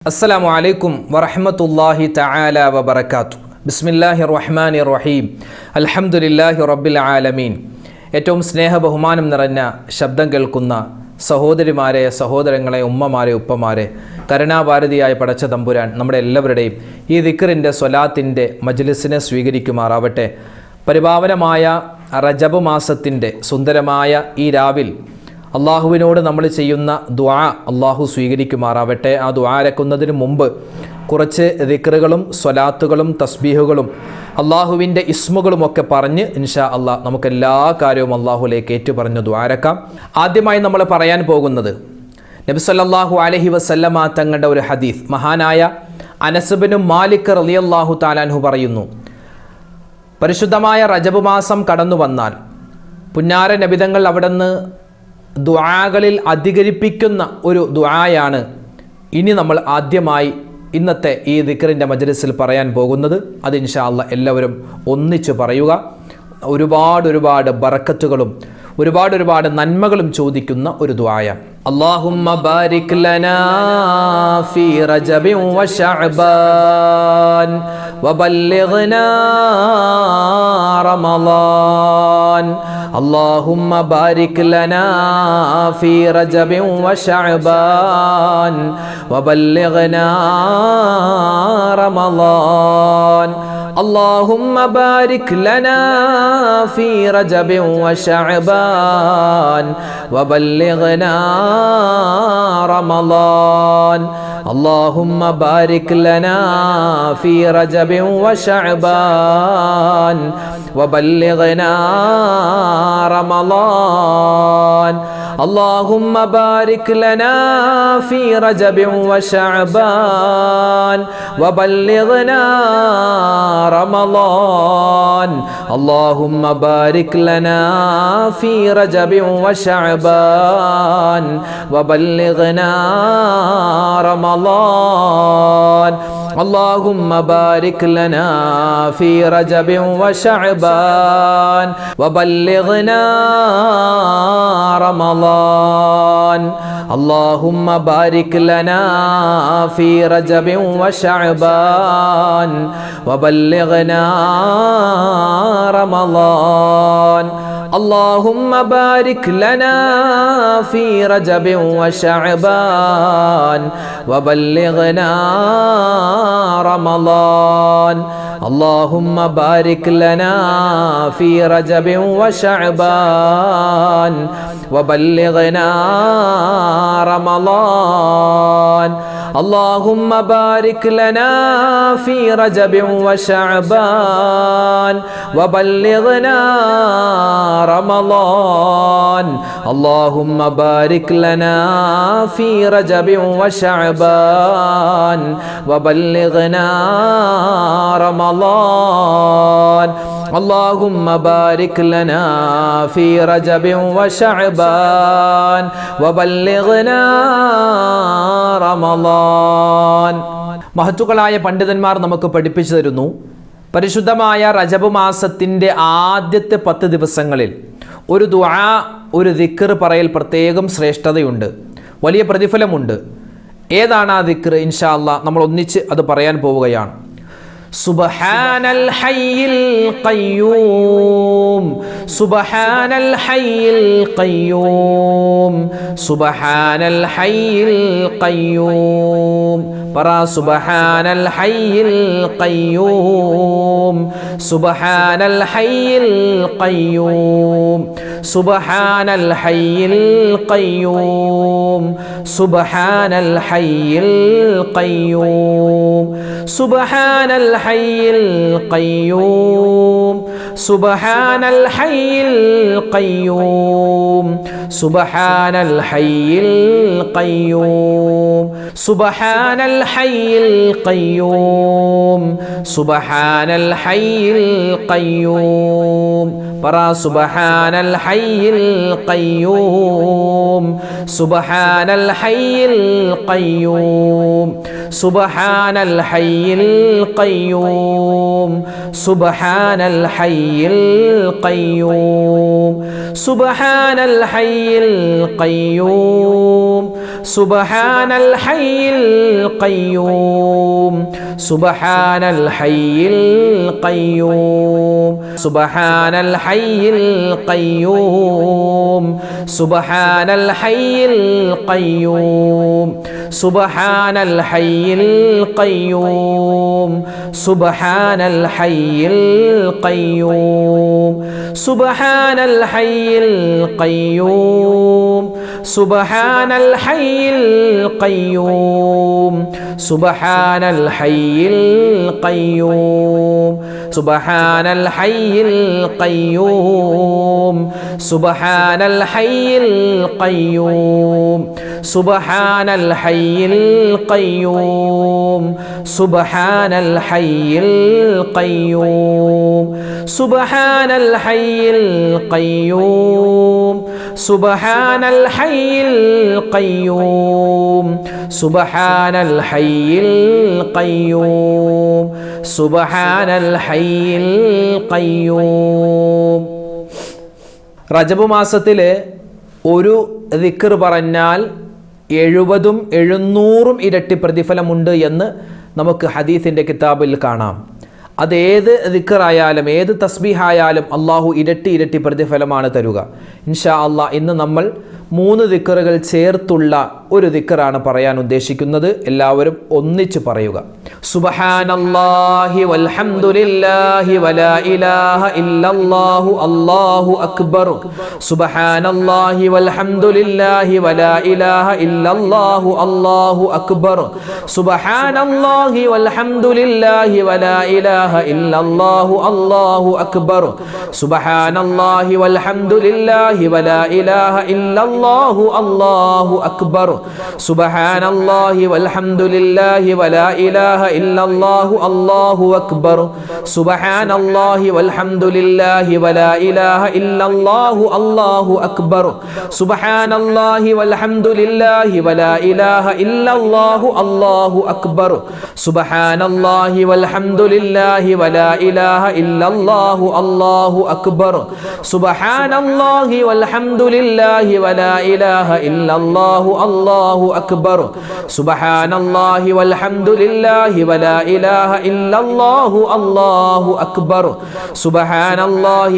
അസ്സലാമു അലൈക്കും വറഹ്മത്തുള്ളാഹി തആല വബറകാതുഹു. ബിസ്മില്ലാഹിർ റഹ്മാനിർ റഹീം. അൽഹംദുലില്ലാഹി റബ്ബിൽ ആലമീൻ. ഏറ്റവും സ്നേഹബഹുമാനം നിറഞ്ഞ ശബ്ദം കേൾക്കുന്ന സഹോദരിമാരെ, സഹോദരങ്ങളെ, ഉമ്മമാരെ, ഉപ്പമാരെ, കരുണാഭാരതിയായ പടച്ച തമ്പുരാൻ നമ്മുടെ എല്ലാവരുടെയും ഈ ദിക്റിൻ്റെ സ്വലാത്തിൻ്റെ മജ്ലിസിനെ സ്വീകരിക്കുമാറാവട്ടെ. പരിപാവനമായ റജബ് മാസത്തിൻ്റെ സുന്ദരമായ ഈ രാവിൽ അള്ളാഹുവിനോട് നമ്മൾ ചെയ്യുന്ന ദുആ അള്ളാഹു സ്വീകരിക്കുമാറാവട്ടെ. ആ ദുആ അരക്കുന്നതിന് മുമ്പ് കുറച്ച് ദിക്റുകളും സ്വലാത്തുകളും തസ്ബീഹുകളും അള്ളാഹുവിൻ്റെ ഇസ്മുകളുമൊക്കെ പറഞ്ഞ് ഇൻഷാ അള്ളാഹ് നമുക്കെല്ലാ കാര്യവും അള്ളാഹുലേക്ക് ഏറ്റുപറഞ്ഞ് ദുആ അരക്കാം. ആദ്യമായി നമ്മൾ പറയാൻ പോകുന്നത് നബി സല്ലല്ലാഹു അലൈഹി വസല്ലമ തങ്ങളുടെ ഒരു ഹദീസ്. മഹാനായ അനസ് ബിൻ മാലിക് റളിയല്ലാഹു തആല അൻഹു പറയുന്നു, പരിശുദ്ധമായ റജബ് മാസം കടന്നു വന്നാൽ പുന്നാര നബിതങ്ങൾ അവിടുന്ന് ദുആകളിൽ അധികരിപ്പിക്കുന്ന ഒരു ദുആയാണ് ഇനി നമ്മൾ ആദ്യമായി ഇന്നത്തെ ഈ ദിക്റിൻ്റെ മജ്ലിസിൽ പറയാൻ പോകുന്നത്. അത് ഇൻഷാ അല്ലാഹ് എല്ലാവരും ഒന്നിച്ച് പറയുക. ഒരുപാട് ബറക്കത്തുകളും ഒരുപാട് നന്മകളും ചോദിക്കുന്ന ഒരു ദുആയാണ്. അല്ലാഹുമ്മ ബാരിക് ലനാ ഫീ റജബി വ ശഅബാൻ വബല്ലിഗ്നാ റമളാൻ. اللهم بارك لنا في رجب وشعبان وبلغنا رمضان. اللهم بارك لنا في رجب وشعبان وبلغنا رمضان. اللهم بارك لنا في رجب وشعبان وبلغنا رمضان. اللهم بارك لنا في رجب وشعبان وبلغنا رمضان. اللهم بارك لنا في رجب وشعبان وبلغنا رمضان. اللهم بارك لنا في رجب وشعبان وبلغنا رمضان. اللهم بارك لنا في رجب وشعبان وبلغنا رمضان. اللهم بارك لنا في رجب وشعبان وبلغنا رمضان. اللهم بارك لنا في رجب وشعبان وبلغنا رمضان. اللهم بارك لنا في رجب وشعبان وبلغنا رمضان. اللهم بارك لنا في رجب وشعبان وبلغنا رمضان. اللهم بارك لنا في رجب وشعبان وبلغنا رمضان. മഹത്തുക്കളായ പണ്ഡിതന്മാർ നമുക്ക് പഠിപ്പിച്ചു തരുന്നു, പരിശുദ്ധമായ റജബ് മാസത്തിൻ്റെ ആദ്യത്തെ 10 ദിവസങ്ങളിൽ ഒരു ദുആ, ഒരു ദിക്ർ പറയൽ പ്രത്യേകം ശ്രേഷ്ഠതയുണ്ട്, വലിയ പ്രതിഫലമുണ്ട്. ഏതാണ് ആ ദിക്ർ? ഇൻഷാ അല്ലാഹ് നമ്മൾ ഒന്നിച്ച് അത് പറയാൻ പോവുകയാണ്. സുബ്ഹാനൽ ഹയ്യിൽ ഖയ്യൂം, സുബ്ഹാനൽ ഹയ്യിൽ ഖയ്യൂം, സുബ്ഹാനൽ ഹയ്യിൽ ഖയ്യൂം. പറ, സുബ്ഹാനൽ ഹയ്യിൽ ഖയ്യൂം, സുബ്ഹാനൽ ഹയ്യിൽ ഖയ്യൂം, സുബ്ഹാനൽ ഹയ്യിൽ ഖയ്യൂം, സുബ്ഹാനൽ ഹയ്യിൽ ഖയ്യൂം, സുബ്ഹാനൽ ഹയ്യിൽ ഖയ്യൂം, സുബ്ഹാനൽ ഹയ്യിൽ ഖയ്യൂം, സുബ്ഹാനൽ ഹയ്യിൽ ഖയ്യൂം, സുബ്ഹാനൽ ഹയ്യിൽ ഖയ്യൂം, സുബ്ഹാനൽ ഹയ്യിൽ ഖയ്യൂം. പറ, സുബ്ഹാനൽ ഹയ്യിൽ ഖയ്യൂം, സുബ്ഹാനൽ ഹയ്യിൽ ഖയ്യൂം, സുബ്ഹാനൽ ഹയ്യിൽ ഖയ്യൂം സുബ്ഹാനൽ ഹയ്യിൽ ഖയ്യൂം സുബ്ഹാനൽ ഹയ്യിൽ ഖയ്യൂം സുബ്ഹാനൽ ഹയ്യിൽ ഖയ്യൂം സുബ്ഹാനൽ ഹയ്യിൽ ഖയ്യൂം സുബ്ഹാനൽ ഹയ്യിൽ ഖയ്യൂം സുബ്ഹാനൽ ഹയ്യിൽ ഖയ്യൂം സുബ്ഹാനൽ ഹയ്യിൽ ഖയ്യൂം സുബ്ഹാനൽ ഹയ്യിൽ ഖയ്യൂം സുബ്ഹാനൽ ഹയ്യിൽ ഖയ്യൂം സുബ്ഹാനൽ ഹയ്യിൽ ഖയ്യൂം സുബ്ഹാനൽ ഹയ്യിൽ ഖയ്യൂം സുബ്ഹാനൽ ഹയ്യിൽ ഖയ്യൂം സുബ്ഹാനൽ ഹയ്യിൽ ഖയ്യൂം സുബ്ഹാനൽ ഹയ്യിൽ ഖയ്യൂം സുബ്ഹാനൽ ഹയ്യിൽ ഖയ്യൂം സുബ്ഹാനൽ ഹയ്യിൽ ഖയ്യൂം സുബ്ഹാനൽ ഹയ്യിൽ ഖയ്യൂം സുബ്ഹാനൽ ഹയ്യിൽ ഖയ്യൂം സുബ്ഹാനൽ ഹയ്യിൽ ഖയ്യൂം. റജബ് മാസത്തിലെ ഒരു ദിക്ർ പറഞ്ഞാൽ 70 700 ഇരട്ടി പ്രതിഫലമുണ്ട് എന്ന് നമുക്ക് ഹദീസിൻ്റെ കിതാബിൽ കാണാം. അതേത് ദിക്റായാലും ഏത് തസ്ബീഹായാലും അള്ളാഹു ഇരട്ടി പ്രതിഫലമാണ് തരുക. ഇൻഷാ അള്ളാഹ് ഇന്ന് നമ്മൾ 3 ദിക്റുകൾ ചേർത്തുള്ള ഒരു ദിക്റാണ് പറയാൻ ഉദ്ദേശിക്കുന്നത്. എല്ലാവരും ഒന്നിച്ച് പറയുക. സുബ്ഹാനല്ലാഹി വൽഹംദുലില്ലാഹി വലാ ഇലാഹ ഇല്ലല്ലാഹു അല്ലാഹു അക്ബർ. സുബ്ഹാനല്ലാഹി വൽഹംദുലില്ലാഹി വലാ ഇലാഹ ഇല്ലല്ലാഹു അല്ലാഹു അക്ബർ. സുബ്ഹാനല്ലാഹി വൽഹംദുലില്ലാഹി വലാ ഇലാഹ ഇല്ലല്ലാഹു അല്ലാഹു അക്ബർ. സുബ്ഹാനല്ലാഹി വൽഹംദുലില്ലാഹി വലാ ഇലാഹ ഇല്ലല്ലാഹു അല്ലാഹു അക്ബർ. സുബ്ഹാനല്ലാഹി വൽഹംദുലില്ലാഹി വലാ ഇലാഹ ഇല്ലല്ലാഹു അല്ലാഹു അക്ബർ. സുബ്ഹാനല്ലാഹി വൽഹംദുലില്ലാഹി വലാ ഇലാഹ ഇല്ലല്ലാഹു അല്ലാഹു അക്ബർ. സുബ്ഹാനല്ലാഹി വൽഹംദുലില്ലാഹി വലാ ഇലാഹ ഇല്ലല്ലാഹു അല്ലാഹു അക്ബർ. സുബ്ഹാനല്ലാഹി വൽഹംദുലില്ലാഹി വലാ ഇലാഹ ഇല്ലല്ലാഹു അല്ലാഹു അക്ബർ. സുബ്ഹാനല്ലാഹി വൽഹംദുലില്ലാഹി വലാ ഇലാഹ ഇല്ലല്ലാഹു അല്ലാഹു അക്ബർ. സുബ്ഹാനല്ലാഹി വൽഹംദുലില്ലാഹി വലാ ഇലാഹ ഇല്ലല്ലാഹു അല്ലാഹു അക്ബർ. സുബ്ഹാനല്ലാഹി വൽഹംദുലില്ലാഹി വലാ ഇലാഹ ഇല്ലല്ലാഹു അല്ലാഹു അക്ബർ. സുബ്ഹാനല്ലാഹി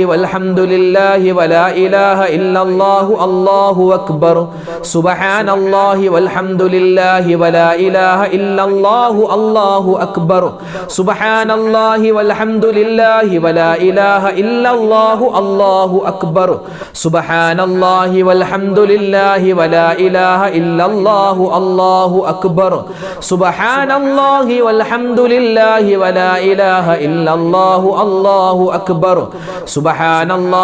വൽഹംദുലില്ലാഹി വലാ ഇലാഹ ഇല്ലല്ലാഹു അല്ലാഹു അക്ബർ. സുബ്ഹാനല്ലാഹി വൽഹംദുലില്ലാഹി വലാ ഇലാഹ ഇല്ലല്ലാഹു അല്ലാഹു അക്ബർ. സുബ്ഹാനല്ലാഹി വൽഹംദുലില്ലാഹി വലാ ഇലാഹ ഇല്ലല്ലാഹു അല്ലാഹു അക്ബർ. സുബ്ഹാനല്ലാഹി വൽഹംദുലില്ലാഹി വലാ ഇലാഹ ഇല്ലല്ലാഹു അല്ലാഹു അക്ബർ.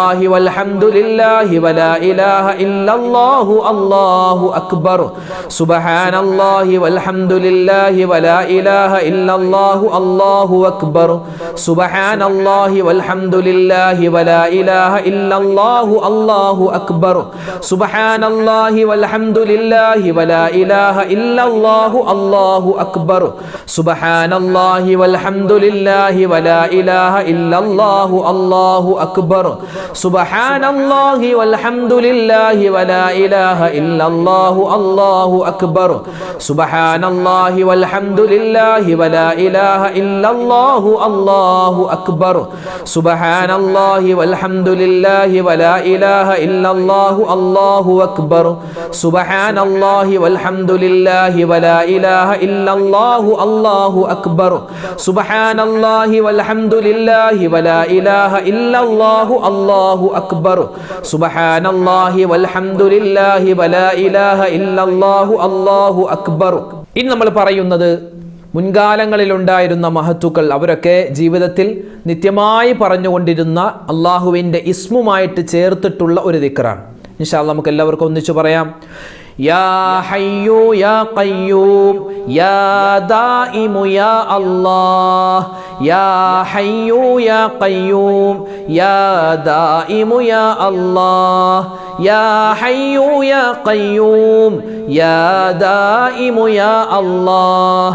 സുബ്ഹാനല്ലാഹി വൽഹംദുലില്ലാഹി വലാ ഇലാഹ ഇല്ലല്ലാഹു അല്ലാഹു അക്ബർ. സുബ്ഹാനല്ലാഹി വൽഹംദുലില്ലാഹി വലാ ഇലാഹ ഇല്ലല്ലാഹു അല്ലാഹു അക്ബർ. സുബ്ഹാനല്ലാഹി വൽഹംദുലില്ലാഹി വലാ ഇലാഹ ഇല്ലല്ലാഹു അല്ലാഹു അക്ബർ. സുബ്ഹാനല്ലാഹി വൽഹംദുലില്ലാഹി വലാ ഇലാഹ ഇല്ലല്ലാഹു അല്ലാഹു അക്ബർ. സുബ്ഹാനല്ലാഹി വൽഹംദുലില്ലാഹി വലാ ഇലാഹ ഇല്ലല്ലാഹു അല്ലാഹു അക്ബർ. സുബ്ഹാനല്ലാഹി വൽഹംദുലില്ലാഹി വലാ ഇലാഹ ഇല്ലല്ലാഹു അല്ലാഹു അക്ബർ. സുബ്ഹാനല്ലാഹി വൽഹംദുലില്ലാഹി വലാ ഇലാഹ ഇല്ലല്ലാഹു അല്ലാഹു അക്ബർ. സുബ്ഹാനല്ലാഹി വൽഹംദുലില്ലാഹി വലാ ഇലാഹ ഇല്ലല്ലാഹു അല്ലാഹു അക്ബർ. സുബ്ഹാനല്ലാഹി വൽഹംദുലില്ലാഹി വലാ ഇലാഹ ഇല്ലല്ലാഹു അല്ലാഹു അക്ബർ. സുബ്ഹാനല്ലാഹി വൽഹംദുലില്ലാഹി വലാ ഇലാഹ ഇല്ലല്ലാഹു അല്ലാഹു അക്ബർ. സുബ്ഹാനല്ലാഹി വൽഹംദുലില്ലാഹി വലാ ഇലാഹ ഇല്ലല്ലാഹു അല്ലാഹു അക്ബർ. ഇനി നമ്മൾ പറയുന്നത് മുൻകാലങ്ങളിലുണ്ടായിരുന്ന മഹത്തുക്കൾ അവരൊക്കെ ജീവിതത്തിൽ നിത്യമായി പറഞ്ഞുകൊണ്ടിരുന്ന അള്ളാഹുവിൻ്റെ ഇസ്മുമായിട്ട് ചേർത്തിട്ടുള്ള ഒരു ദിക്റാണ്. ഇൻഷാ അല്ലാഹ് നമുക്ക് എല്ലാവർക്കും ഒന്നിച്ചു പറയാം. യാ ഹയ്യു യാ ഖയ്യൂം യാ ദായിമു യാ അല്ലാഹ് യാ ഹയ്യു യാ ഖയ്യൂം യാ ദായിമു യാ അല്ലാഹ് യാ ഹയ്യു യാ ഖയ്യൂം യാ ദായിമു യാ അല്ലാഹ്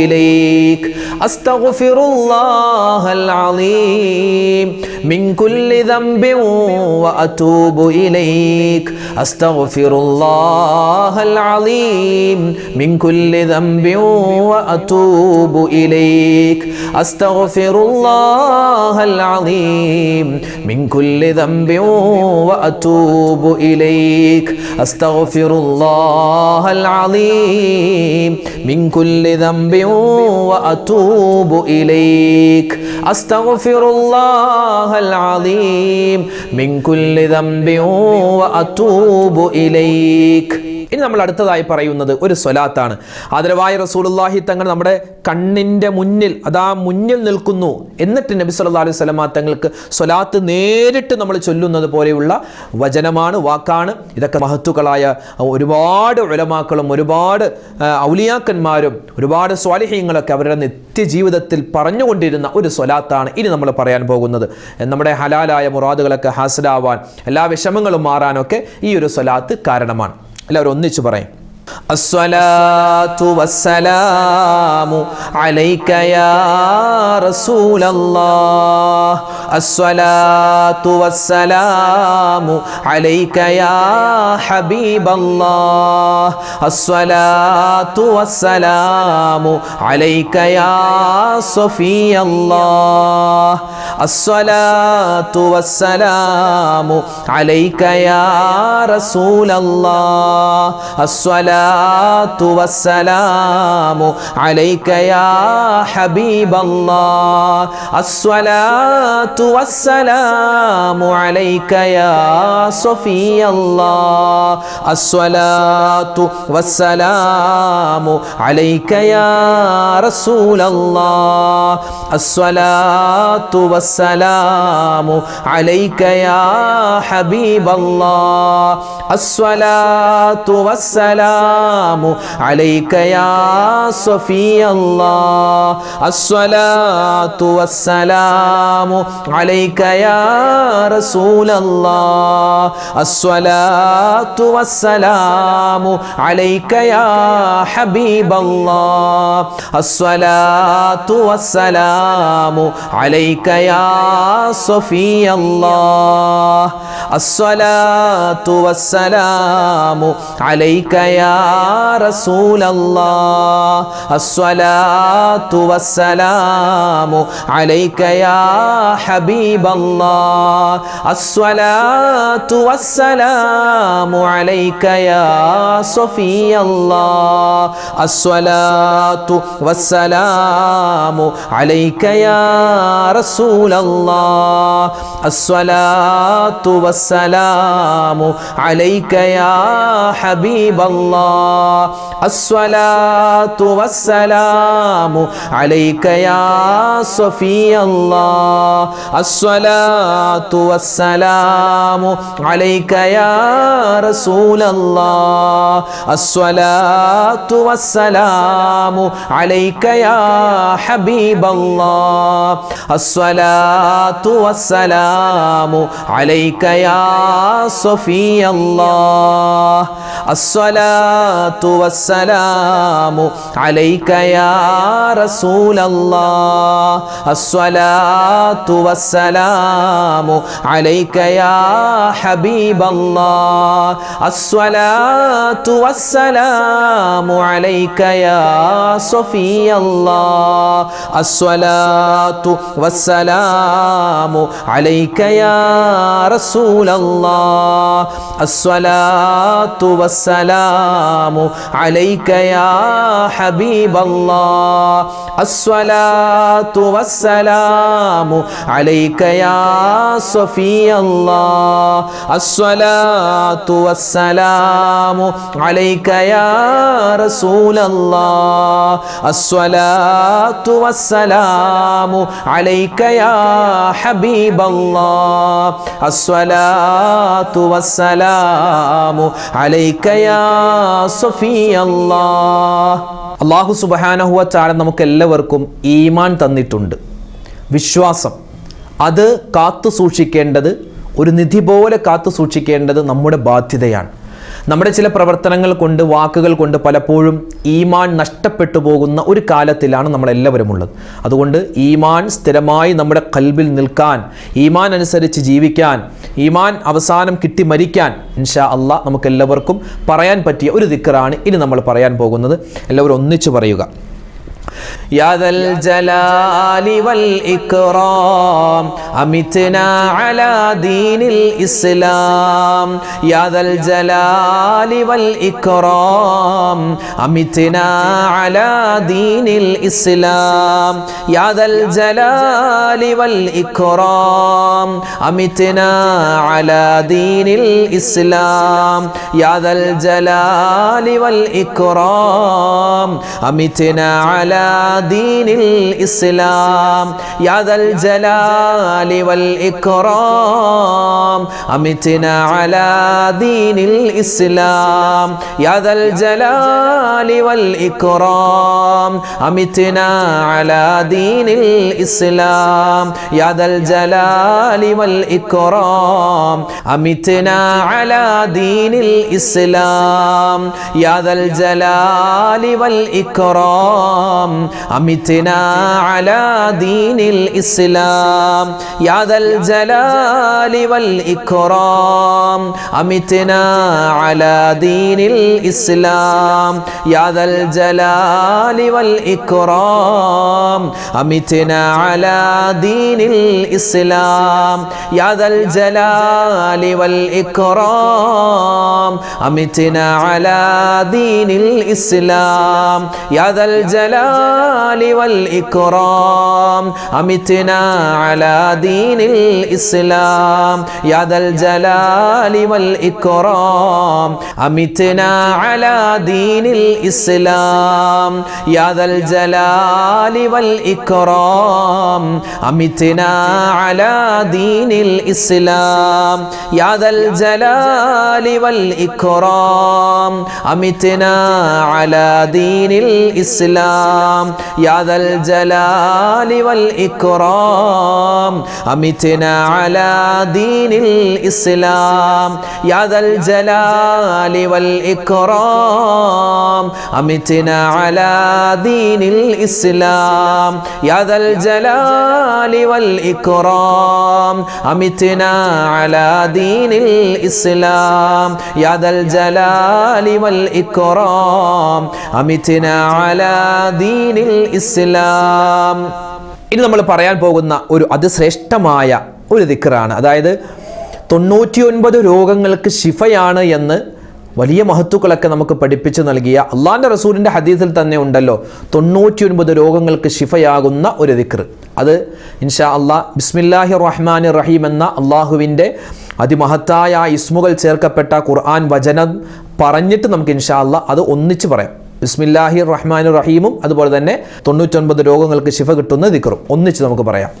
إليك أستغفر الله العظيم من كل ذنب وأتوب إليك أستغفر الله العظيم من كل ذنب وأتوب إليك أستغفر الله العظيم من كل ذنب وأتوب إليك أستغفر الله العظيم من كل ذنب وأتوب إليك أستغفر الله العظيم من كل ذنب وأتوب إليك. ഇനി നമ്മൾ അടുത്തതായി പറയുന്നത് ഒരു സ്വലാത്താണ്. ആദരവായ റസൂലുള്ളാഹി തങ്ങൾ നമ്മുടെ കണ്ണിൻ്റെ മുന്നിൽ മുന്നിൽ നിൽക്കുന്നു. എന്നിട്ട് നബി സല്ലല്ലാഹു അലൈഹി വസല്ലമ തങ്ങൾക്ക് സ്വലാത്ത് നേരിട്ട് നമ്മൾ ചൊല്ലുന്നത് പോലെയുള്ള വചനമാണ്, വാക്കാണ്. ഇതൊക്കെ മഹത്തുക്കളായ ഒരുപാട് ഉലമാക്കളും ഒരുപാട് ഔലിയാക്കന്മാരും ഒരുപാട് സ്വാലിഹീങ്ങളൊക്കെ അവരുടെ നിത്യജീവിതത്തിൽ പറഞ്ഞുകൊണ്ടിരുന്ന ഒരു സ്വലാത്താണ് ഇനി നമ്മൾ പറയാൻ പോകുന്നത്. നമ്മുടെ ഹലാലായ മുറാദുകളൊക്കെ ഹാസിലാവാൻ, എല്ലാ വിഷമങ്ങളും മാറാനൊക്കെ ഈ ഒരു സ്വലാത്ത് കാരണമാണ്. എല്ലാവരും ഒന്നിച്ചു പറയും. അസ്സലാത്തു വസ്സലാമു അലൈക യാ റസൂലല്ലാഹ് അസ്സലാത്തു വസ്സലാമു അലൈക യാ ഹബീബല്ലാഹ് അസ്സലാത്തു വസ്സലാമു അലൈക യാ സഫിയല്ലാഹ് അസ്സലാത്തു വസ്സലാമു അലൈക യാ റസൂലല്ലാഹ് അസ്സലാത്തു വസ്സലാമു അലൈക യാ ഹബീബല്ലാഹ് അസ്സലാത്തു വസ്സലാമു അലൈക യാ സഫിയല്ലാഹ് അസ്സലാത്തു വസ്സലാമു അലൈക യാ റസൂലല്ലാഹ് അസ്സലാത്തു വസ്സലാമു അലൈക യാ ഹബീബല്ലാഹ് അസ്സലാത്തു വസ്സലാമു അലൈക യാ സഫിയല്ലാഹ് അസ്സലാത്തു വസ്സലാമു അലൈക യാ റസൂലല്ലാഹ് അസ്സലാത്തു വസ്സലാമു അലൈക യാ ഹബീബല്ലാഹ് അസ്സലാത്തു വസ്സലാമു അലൈക യാ സഫിയല്ലാഹ് അസ്സലാത്തു വസ്സലാമു അലൈക യാ റസൂലല്ലാഹ് അസ്സലാത്തു വസ്സലാമു അലൈക യാ ഹബീബല്ലാഹ് അസ്സലാത്തു വസ്സലാമു അലൈക യാ സഫിയല്ലാഹ് അസ്സലാത്തു വസ്സലാമു അലൈക യാ റസൂലല്ലാഹ് അസ്സലാത്തു വസ്സലാമു അലൈക യാ ഹബീബല്ലാഹ് അസ്സലാത്തു വസ്സലാമു അലൈക യാ സഫിയല്ലാഹ് അസ്സലാത്തു വസ്സലാമു അലൈക യാ റസൂലല്ലാഹ് അസ്സലാത്തു വസ്സലാമു അലൈക യാ ഹബീബല്ലാഹ് അസ്സലാത്തു വസ്സലാമു അലൈക യാ സഫിയല്ലാഹ് അസ്സലാത്തു വസ്സലാമു അലൈക യാ റസൂലല്ലാഹ് അസ്സലാത്തു വസ്സലാമു അലൈക യാ ഹബീബല്ലാഹ് അസ്സലാത്തു വസ്സലാമു അലൈക യാ സഫിയല്ലാഹ് അസ്സലാത്തു വസ്സലാമു അലൈക യാ റസൂലല്ലാഹ് അസ്സലാത്തു വസ്സലാമു അലൈക യാ ഹബീബല്ലാഹ് അസ്സലാത്തു വസ്സലാമു അലൈക യാ സഫിയല്ലാഹ് അസ്സലാത്തു വസ്സലാമു അലൈക യാ റസൂലല്ലാഹ് അസ്സലാത്തു വസ്സലാമു അലൈക യാ ഹബീബല്ലാഹ് അസ്സലാത്തു വസ്സലാമു അലൈക യാ സഫിയല്ലാഹ്. അല്ലാഹു സുബ്ഹാനഹു വ തആല നമുക്ക് എല്ലാവർക്കും ഈമാൻ തന്നിട്ടുണ്ട്. വിശ്വാസം അത് കാത്തു സൂക്ഷിക്കേണ്ടത്, ഒരു നിധി പോലെ കാത്തു സൂക്ഷിക്കേണ്ടത് നമ്മുടെ ബാധ്യതയാണ്. നമ്മുടെ ചില പ്രവർത്തനങ്ങൾ കൊണ്ട്, വാക്കുകൾ കൊണ്ട് പലപ്പോഴും ഈമാൻ നഷ്ടപ്പെട്ടു പോകുന്ന ഒരു കാലത്തിലാണ് നമ്മളെല്ലാവരും ഉള്ളത്. അതുകൊണ്ട് ഈമാൻ സ്ഥിരമായി നമ്മുടെ ഖൽബിൽ നിൽക്കാൻ, ഈമാൻ അനുസരിച്ച് ജീവിക്കാൻ, ഈമാൻ അവസാനം കിട്ടി മരിക്കാൻ ഇൻഷാ അല്ലാഹ് നമുക്കെല്ലാവർക്കും പറയാൻ പറ്റിയ ഒരു ദിക്റാണ് ഇനി നമ്മൾ പറയാൻ പോകുന്നത്. എല്ലാവരും ഒന്നിച്ചു പറയുക. يا ذا الجلال والإكرام أمتنا على دين الإسلام يا ذا الجلال والإكرام أمتنا على دين الإسلام يا ذا الجلال والإكرام أمتنا على دين الإسلام يا ذا الجلال والإكرام أمتنا على دين الإسلام يا ذا الجلال والإكرام أمتنا على دين الإسلام يا ذا الجلال والإكرام أمتنا على دين الإسلام يا ذا الجلال والإكرام أمتنا على دين الإسلام يا ذا الجلال والإكرام أمتنا على دين الإسلام يا ذا الجلال والإكرام أمتنا على دين الإسلام يا ذا الجلال والإكرام أمتنا على دين الإسلام يا ذا الجلال والإكرام أمتنا على دين الإسلام يا ذا الجلال والإكرام أمتنا على دين الإسلام يا ذا الجلال والإكرام أمتنا على دين الإسلام يا ذا الجلال والإكرام أمتنا على دين الإسلام يا ذا الجلال والإكرام أمتنا على دين الإسلام يا ذا الجلال والإكرام أمتنا على دين الإسلام يا ذا الجلال والإكرام أمتنا على دين الإسلام يا ذا الجلال والإكرام أمتنا على دين الإسلام يا ذا الجلال والإكرام أمتنا على دين الإسلام. ഇനി നമ്മൾ പറയാൻ പോകുന്ന ഒരു അതിശ്രേഷ്ഠമായ ഒരു ദിക്റാണ്. അതായത് 99 രോഗങ്ങൾക്ക് ശിഫയാണ് എന്ന് വലിയ മഹത്തുക്കളൊക്കെ നമുക്ക് പഠിപ്പിച്ചു നൽകിയ അള്ളാഹിൻ്റെ റസൂലിൻ്റെ ഹദീസിൽ തന്നെ ഉണ്ടല്ലോ 99 രോഗങ്ങൾക്ക് ശിഫയാകുന്ന ഒരു ദിക്ർ. അത് ഇൻഷാ അല്ലാഹ് ബിസ്മില്ലാഹിർ റഹ്മാനിർ റഹീം എന്ന അള്ളാഹുവിൻ്റെ അതിമഹത്തായ ഇസ്മുകൾ ചേർക്കപ്പെട്ട ഖുർആൻ വചനം പറഞ്ഞിട്ട് നമുക്ക് ഇൻഷാ അല്ലാഹ് അത് ഒന്നിച്ച് പറയാം. ബിസ്മില്ലാഹിർ റഹ്മാനിർ റഹീമും അതുപോലെ തന്നെ 99 രോഗങ്ങൾക്ക് ശിഫ കിട്ടുന്ന ദിക്റും ഒന്നിച്ച് നമുക്ക് പറയാം.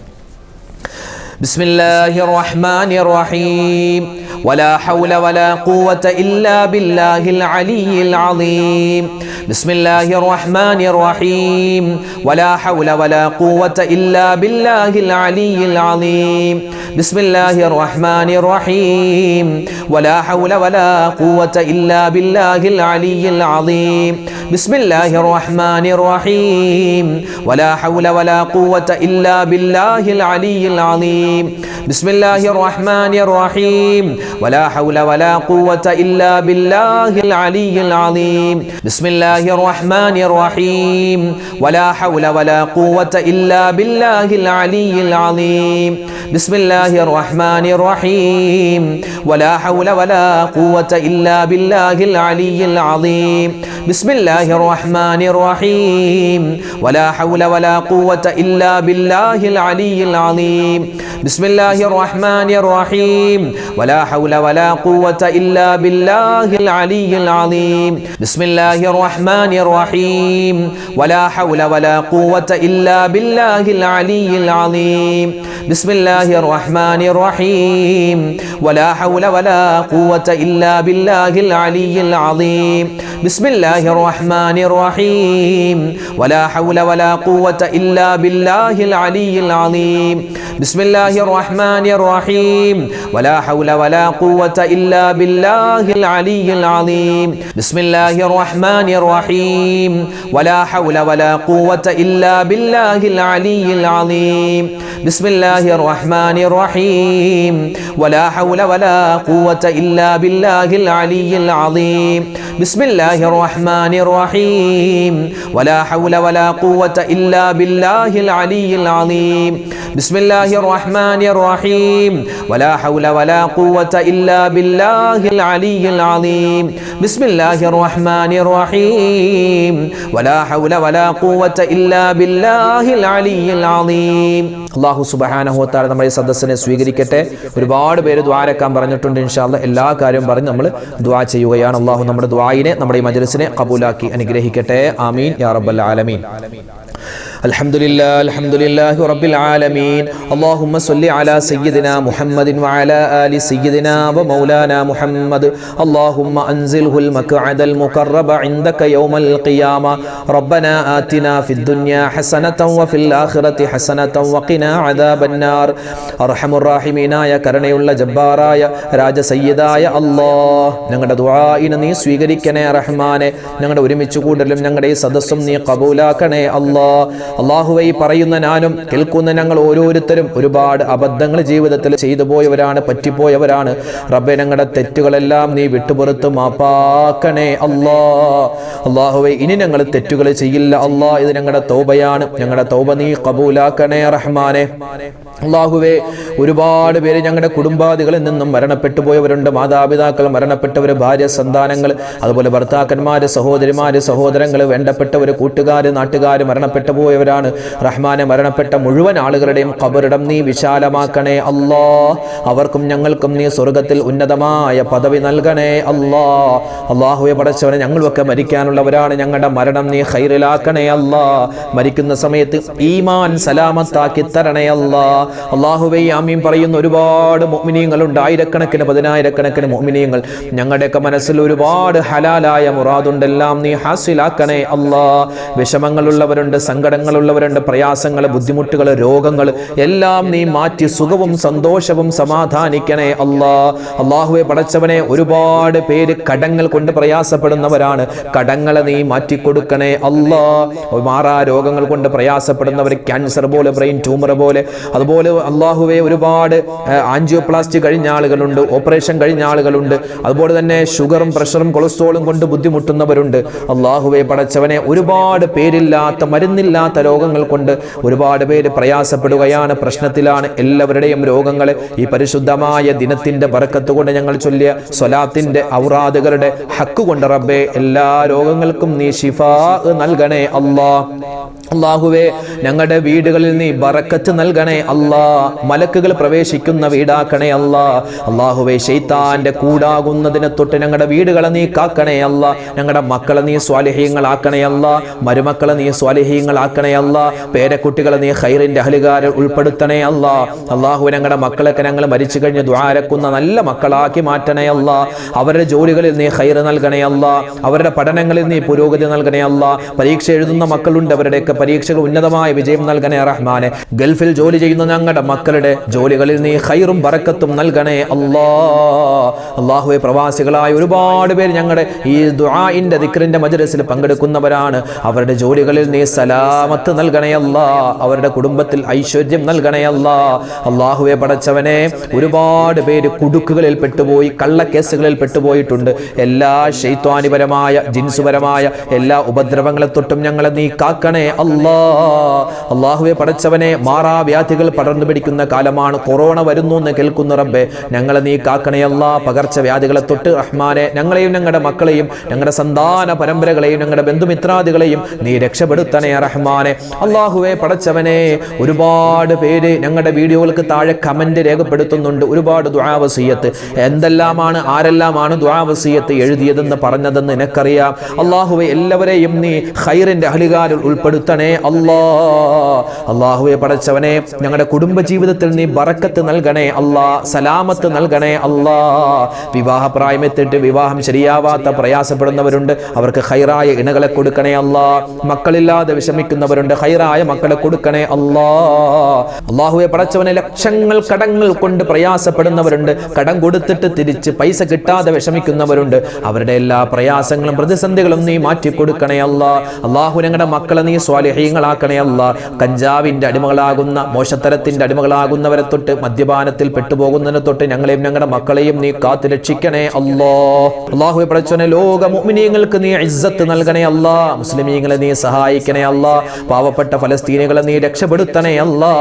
ബിസ്മില്ലാഹിർ റഹ്മാനിർ റഹീം വലാ ഹൗല വലാ ഖുവത ഇല്ലാ ബില്ലാഹിൽ അലിയിൽ അളീം. ബിസ്മില്ലാഹിർ റഹ്മാനിർ റഹീം വലാ ഹൗല വലാ ഖുവത ഇല്ലാ ബില്ലാഹിൽ അലിയിൽ അളീം. ബിസ്മില്ലാഹിർ റഹ്മാനിർ റഹീം വലാ ഹൗല വലാ ഖുവത ഇല്ലാ ബില്ലാഹിൽ അലിയിൽ അളീം. ബിസ്മില്ലാഹിർ റഹ്മാനിർ റഹീം വലാ ഹൗല വലാ ഖുവത ഇല്ലാ ബില്ലാഹിൽ അലിയിൽ അളീം. ബിസ്മില്ലാഹിർ റഹ്മാനിർ റഹീം വലാ ഹൗല വലാ ഖുവത ഇല്ലാ ബില്ലാഹിൽ അലിയിൽ അളീം. ബിസ്മില്ലാഹിർ റഹ്മാനിർ റഹീം വലാ ഹൗല വലാ ഖുവത ഇല്ലാ ബില്ലാഹിൽ അലിയിൽ അളീം. ബിസ്മില്ലാഹിർ റഹ്മാനിർ റഹീം വലാ ഹൗല വലാ ഖുവത ഇല്ലാ ബില്ലാഹിൽ അലിയിൽ അളീം. ബിസ്മില്ലാഹിർ റഹ്മാനിർ റഹീം വലാ ഹൗല വലാ ഖുവത ഇല്ലാ ബില്ലാഹിൽ അലിയിൽ അളീം. ബിസ്മില്ലാഹിർ റഹ്മാനിർ റഹീം വലാ ഹൗല വലാ ഖുവത ഇല്ലാ ബില്ലാഹിൽ അലിയിൽ അളീം. ബിസ്മില്ലാഹിർ റഹ്മാനിർ റഹീം വലാ ഹൗല വലാ ഖുവത ഇല്ലാ ബില്ലാഹിൽ അലിയിൽ അളീം. ബിസ്മില്ലാഹിർ റഹ്മാനിർ റഹീം വലാ ഹൗല വലാ ഖുവത ഇല്ലാ ബില്ലാഹിൽ അലിയിൽ അളീം. ബിസ്മില്ലാഹിർ റഹ്മാനിർ റഹീം വലാ ഹൗല വലാ ഖുവത ഇല്ലാ ബില്ലാഹിൽ അലിയിൽ അലീം ബിസ്മില്ലാഹിർ റഹ്മാനിർ റഹീം വലാ ഹൗല വലാ ഖുവത ഇല്ലാ ബില്ലാഹിൽ അലിയിൽ അലീം ബിസ്മില്ലാഹിർ റഹ്മാനിർ റഹീം വലാ ഹൗല വലാ ഖുവത ഇല്ലാ ബില്ലാഹിൽ അലിയിൽ അലീം ബിസ്മില്ലാഹിർ റഹ്മാനിർ റഹീം വലാ ഹൗല വലാ ഖുവത ഇല്ലാ ബില്ലാഹിൽ അലിയിൽ അലീം ബിസ്മില്ലാഹിർ റഹ്മാനിർ റഹീം വലാ ഹൗല വലാ ഖുവത ഇല്ലാ ബില്ലാഹിൽ അലിയിൽ അലീം ബിസ്മില്ലാഹിർ റഹ്മാനിർ റഹീം വലാ ഹൗല വലാ ഖുവത ഇല്ലാ ബില്ലാഹിൽ അലിയിൽ അലീം ബിസ്മില്ലാഹിർ റഹ്മാനിർ റഹീം വലാ ഹൗല വലാ ഖുവത ഇല്ലാ ബില്ലാഹിൽ അലിയിൽ അലീം. അല്ലാഹു സുബ്ഹാനഹു വ തആല നമ്മുടെ സദസ്സിനെ സ്വീകരിക്കട്ടെ. ഒരുപാട് പേര് ദുആരക്കാൻ പറഞ്ഞിട്ടുണ്ട്. ഇൻഷാ അല്ലാഹ് എല്ലാ കാര്യവും പറഞ്ഞ് നമ്മൾ ദുആ ചെയ്യുകയാണ്. അല്ലാഹു നമ്മുടെ ദുആയിനെ, നമ്മുടെ ഈ മജ്ലിസിനെ ഖബൂലാക്കി അനുഗ്രഹിക്കട്ടെ. ആമീൻ യാ റബ്ബൽ ആലമീൻ. അൽഹംദുലില്ലാഹി റബ്ബിൽ ആലമീൻ. അല്ലാഹുമ്മ സ്വല്ലി അലാ സയ്യിദിനാ മുഹമ്മദിൻ വഅലാ ആലി സയ്യിദിനാ വമൗലാനാ മുഹമ്മദ്. അല്ലാഹുമ്മ അൻസിൽഹുൽ മഖ്അദൽ മുഖറബ ഇൻദക യൗമൽ ഖിയാമ. റബ്ബനാ ആതിനാ ഫിദ് ദുനിയാ ഹസനതൻ വഫിൽ ആഖിറതി ഹസനതൻ വഖിനാ അദാബന്നാർ. അർഹമുർ റഹീമീനായ കരുണയുള്ള ജബ്ബാറായ രാജസയ്യിദായ അല്ലാഹ്, ഞങ്ങളുടെ ദുആഇനെ നീ സ്വീകരിക്കണേ റഹ്മാനെ. ഞങ്ങളുടെ ഒരുമിച്ച് കൂടലും ഞങ്ങളുടെ ഈ സദസ്സും നീ ഖബൂലാക്കണേ അല്ലാഹ്. അല്ലാഹുവേ, പറയുന്ന ഞാനും കേൾക്കുന്ന ഞങ്ങൾ ഓരോരുത്തരും ഒരുപാട് അബദ്ധങ്ങൾ ജീവിതത്തിൽ ചെയ്തു പോയവരാണ്, പറ്റിപ്പോയവരാണ്. റബ്ബേ, ഞങ്ങളുടെ തെറ്റുകളെല്ലാം നീ വിട്ടുപുറത്ത് മാപ്പാക്കണേ അല്ലാഹ്. അല്ലാഹുവേ, ഇനി ഞങ്ങൾ തെറ്റുകൾ ചെയ്യില്ല അല്ലാഹ്. ഇത് ഞങ്ങളുടെ തൗബയാണ്. ഞങ്ങളുടെ തൗബ നീ ഖബൂലാക്കണേ റഹ്മാനെ. അല്ലാഹുവേ, ഒരുപാട് പേര് ഞങ്ങളുടെ കുടുംബാദികളിൽ നിന്നും മരണപ്പെട്ടു പോയവരുണ്ട്. മാതാപിതാക്കൾ മരണപ്പെട്ടവർ, ഭാര്യ സന്താനങ്ങൾ, അതുപോലെ ഭർത്താക്കന്മാര്, സഹോദരിമാര്, സഹോദരങ്ങൾ, വേണ്ടപ്പെട്ടവർ, കൂട്ടുകാർ, നാട്ടുകാർ മരണപ്പെട്ടു പോയവരാണ്. റഹ്മാനെ, മരണപ്പെട്ട മുഴുവൻ ആളുകളുടെയും ഖബറിടം നീ വിശാലമാക്കണേ അല്ലാഹ്. അവർക്കും ഞങ്ങൾക്കും നീ സ്വർഗത്തിൽ ഉന്നതമായ പദവി നൽകണേ അല്ലാഹ്. അല്ലാഹുവേ, പടച്ചവനെ, ഞങ്ങളുമൊക്കെ മരിക്കാനുള്ളവരാണ്. ഞങ്ങളുടെ മരണം നീ ഖൈറിലാക്കണേ അല്ലാഹ്. മരിക്കുന്ന സമയത്ത് ഈമാൻ സലാമത്താക്കി തരണേ അല്ലാഹ്. അല്ലാഹുവേ, ആമീൻ പറയുന്ന ഒരുപാട് മുഅ്മിനീങ്ങളുണ്ട്. ആയിരക്കണക്കിന് പതിനായിരക്കണക്കിന് മുഅ്മിനീങ്ങൾ. ഞങ്ങളുടെയൊക്കെ മനസ്സിൽ ഒരുപാട് ഹലാലായ മുറാദുണ്ടെല്ലാം നീ ഹാസിലാക്കണേ അല്ലാഹ്. വിഷമങ്ങളുള്ളവരുണ്ട്, സങ്കടങ്ങളുള്ളവരുണ്ട്, പ്രയാസങ്ങൾ, ബുദ്ധിമുട്ടുകൾ, രോഗങ്ങൾ എല്ലാം നീ മാറ്റി സുഖവും സന്തോഷവും സമാധാനിക്കണേ അല്ലാഹ്. അല്ലാഹുവേ, പടച്ചവനെ, ഒരുപാട് പേര് കടങ്ങൾ കൊണ്ട് പ്രയാസപ്പെടുന്നവരാണ്. കടങ്ങളെ നീ മാറ്റിക്കൊടുക്കണേ അല്ലാഹ്. മാറാ രോഗങ്ങൾ കൊണ്ട് പ്രയാസപ്പെടുന്നവർ, ക്യാൻസർ പോലെ, ബ്രെയിൻ ട്യൂമർ പോലെ, അതുപോലെ അല്ലാഹുവേ, ഒരുപാട് ആൻജിയോപ്ലാസ്റ്റി കഴിഞ്ഞ ആളുകളുണ്ട്, ഓപ്പറേഷൻ കഴിഞ്ഞ ആളുകളുണ്ട്. അതുപോലെ തന്നെ ഷുഗറും പ്രഷറും കൊളസ്ട്രോളും കൊണ്ട് ബുദ്ധിമുട്ടുന്നവരുണ്ട്. അല്ലാഹുവേ, പടച്ചവനെ, ഒരുപാട് പേരില്ലാത്ത, മരുന്നില്ലാത്ത രോഗങ്ങൾ കൊണ്ട് ഒരുപാട് പേര് പ്രയാസപ്പെടുകയാണ്, പ്രശ്നത്തിലാണ്. എല്ലാവരുടെയും രോഗങ്ങളെ ഈ പരിശുദ്ധമായ ദിനത്തിന്റെ ബറക്കത്ത് കൊണ്ട് ഞങ്ങൾ ചൊല്ലിയ സ്വലാത്തിന്റെ ഔറാദുകളുടെ ഹക്ക് കൊണ്ട് റബ്ബേ, എല്ലാ രോഗങ്ങൾക്കും നീ ശിഫാ നൽകണേ അല്ലാഹ്. അല്ലാഹുവേ, ഞങ്ങളുടെ വീടുകളിൽ നീ ബറക്കത്ത് നൽകണേ അല്ലാഹ്. മലക്കുകൾ പ്രവേശിക്കുന്ന വീടാക്കണേ അല്ലാഹ്. അല്ലാഹുവേ, ശൈത്താന്റെ കൂടാകുന്നതിനെ തൊട്ട് ഞങ്ങളുടെ വീടുകളെ നീ കാക്കണേ അല്ലാഹ്. ഞങ്ങളുടെ മക്കളെ നീ സ്വാലിഹീങ്ങളാക്കണേ അല്ലാഹ്. മരുമക്കളെ നീ സ്വാലിഹീങ്ങളാക്കണേ അല്ലാഹ്. പേരക്കുട്ടികളെ നീ ഖൈറിന്റെ അഹ്ലുകാരിൽ ഉൾപ്പെടുത്തണേ അല്ലാഹ്. അല്ലാഹുവേ, ഞങ്ങളുടെ മക്കളൊക്കെ ഞങ്ങൾ മരിച്ചു കഴിഞ്ഞ് ദുആരക്കുന്ന നല്ല മക്കളാക്കി മാറ്റണേ അല്ലാഹ്. അവരുടെ ജോലികളിൽ നീ ഖൈർ നൽകണേ അല്ലാഹ്. അവരുടെ പഠനങ്ങളിൽ നീ പുരോഗതി നൽകണേ അല്ലാഹ്. പരീക്ഷ എഴുതുന്ന മക്കളുണ്ട്, അവരുടെയൊക്കെ പരീക്ഷകൾ ഉന്നതമായ വിജയം നൽകണേ റഹ്മാനെ. ഗൾഫിൽ ജോലി ചെയ്യുന്ന ഞങ്ങളുടെ മക്കളുടെ ജോലികളിൽ നീ ഖൈറും ബറക്കത്തും നൽകണേ അല്ലാഹ്. അല്ലാഹുവേ, പ്രവാസികളായ ഒരുപാട് പേര് ഞങ്ങളുടെ ഈ ദുആഇന്റെ ദിക്റിന്റെ മജ്ലിസിൽ പങ്കെടുക്കുന്നവരാണ്. അവരുടെ ജോലികളിൽ നീ സലാമത്ത് നൽകണേ അല്ലാഹ്. അവരുടെ കുടുംബത്തിൽ ഐശ്വര്യം നൽകണേ അല്ലാഹ്. അല്ലാഹുവേ, പടച്ചവനെ, ഒരുപാട് പേര് കുടുക്കുകളിൽ പെട്ടുപോയി, കള്ളക്കേസുകളിൽ പെട്ടുപോയിട്ടുണ്ട്. എല്ലാ ശൈത്വാനിപരമായ, ജിൻസുപരമായ എല്ലാ ഉപദ്രവങ്ങളെ തൊട്ടും ഞങ്ങളെ നീ കാക്കണേ അല്ലാഹ്. അല്ലാഹുവേ, പടച്ചവനെ, മാറാവ്യാധികൾ പടർന്നു പിടിക്കുന്ന കാലമാണ്. കൊറോണ വരുന്നു എന്ന് കേൾക്കുന്ന റബ്ബേ, ഞങ്ങളെ നീ കാക്കണേ അല്ലാഹ്. പകർച്ചവ്യാധികളെ തൊട്ട് റഹ്മാനെ, ഞങ്ങളെയും ഞങ്ങളുടെ മക്കളെയും ഞങ്ങളുടെ സന്താന പരമ്പരകളെയും ഞങ്ങളുടെ ബന്ധുമിത്രാദികളെയും നീ രക്ഷപ്പെടുത്തണേ റഹ്മാനെ. അല്ലാഹുവേ, പടച്ചവനെ, ഒരുപാട് പേര് ഞങ്ങളുടെ വീഡിയോകൾക്ക് താഴെ കമന്റ് രേഖപ്പെടുത്തുന്നുണ്ട്. ഒരുപാട് ദുആ വസിയത്ത്, എന്തെല്ലാമാണ്, ആരെല്ലാമാണ് ദുആ വസിയത്ത് എഴുതിയതെന്ന് പറഞ്ഞതെന്ന് നിനക്കറിയാം. അല്ലാഹുവേ, എല്ലാവരെയും നീ ഖൈറിന്റെ അഹ്ലുകാരിൽ ഉൾപ്പെടുത്തണേ അല്ലാഹ്. അല്ലാഹുവേ, പടച്ചവനെ, ഞങ്ങളുടെ കുടുംബജീവിതത്തിൽ നീ ബറക്കത്ത് നൽകണേ അല്ലാ, സലാമത്ത് നൽകണേ അല്ലാ. വിവാഹപ്രായമെത്തിയിട്ട് വിവാഹം ശരിയാവാത്ത പ്രയാസപ്പെടുന്നവരുണ്ട്, അവർക്ക് ഖൈറായ ഇണകളെ കൊടുക്കണേ അല്ലാ. മക്കളില്ലാതെ വിഷമിക്കുന്നവരുണ്ട്, ഖൈറായ മക്കളെ കൊടുക്കണേ അല്ലാ. അല്ലാഹുവേ പടച്ചവനെ, ലക്ഷങ്ങൾ കടങ്ങൾ കൊണ്ട് പ്രയാസപ്പെടുന്നവരുണ്ട്, കടം കൊടുത്തിട്ട് തിരിച്ച് പൈസ കിട്ടാതെ വിഷമിക്കുന്നവരുണ്ട്. അവരുടെ എല്ലാ പ്രയാസങ്ങളും പ്രതിസന്ധികളും നീ മാറ്റി കൊടുക്കണേ അല്ലാ. അല്ലാഹു ഞങ്ങളുടെ മക്കളെ നീ സ്വാലിഹീങ്ങളാക്കണേ അല്ലാ. കഞ്ചാവിന്റെ അടിമകളാകുന്ന, മോശത്തരത്തിന്റെ അടിമകളാകുന്നവരെ തൊട്ട്, മദ്യപാനത്തിൽ പെട്ടുപോകുന്നതിനെ തൊട്ട് ഞങ്ങളെയും ഞങ്ങളുടെ മക്കളെയും നീ കാത്തു രക്ഷിക്കണേ അല്ലാ. അല്ലാഹുവേ പടച്ചവനെ, ലോക മുഅ്മിനീങ്ങൾക്ക് നീ ഇസ്സത്ത് നൽകണേ അല്ലാ. മുസ്ലിമീങ്ങളെ നീ സഹായിക്കണേ അല്ലാ. പാവപ്പെട്ട ഫലസ്തീനികളെ നീ രക്ഷപ്പെടുത്തണേ അല്ലാ.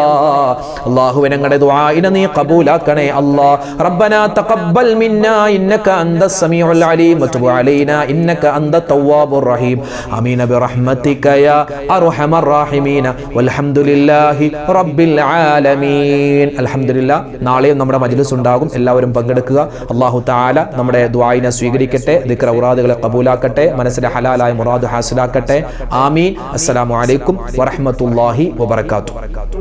അല്ലാഹുവേ ഞങ്ങളുടെ ദുആഇനെ നീ ഖബൂലാക്കണേ അല്ലാ. റബ്ബനാ തഖബ്ബൽ മിന്നാ ഇന്നക അന്തസ് സമീഉൽ അലീം വതുബ് അലൈനാ ഇന്നക അന്തത് തവ്വാബുർ റഹീം. ആമീൻ ബിറഹ്മതിക യാ അർഹമർ റഹീമീൻ. വൽഹംദുലില്ലാഹി റബ്ബിൽ ആലമീൻ. അൽഹംദുലില്ലാഹ്. നാളെയും നമ്മുടെ മജ്ലിസ് ഉണ്ടാകും, എല്ലാവരും പങ്കെടുക്കുക. അല്ലാഹു തആല നമ്മുടെ ദുആഇനെ സ്വീകരിക്കട്ടെ, ദിക്ർ ഔറാദുകളെ ഖബൂലാക്കട്ടെ, മനസ്സിലെ ഹലാലായ മുറാദ് ഹാസിലാക്കട്ടെ. ആമീൻ. അസ്സലാമു അലൈക്കും വറഹ്മത്തുള്ളാഹി വബറകാതുഹു.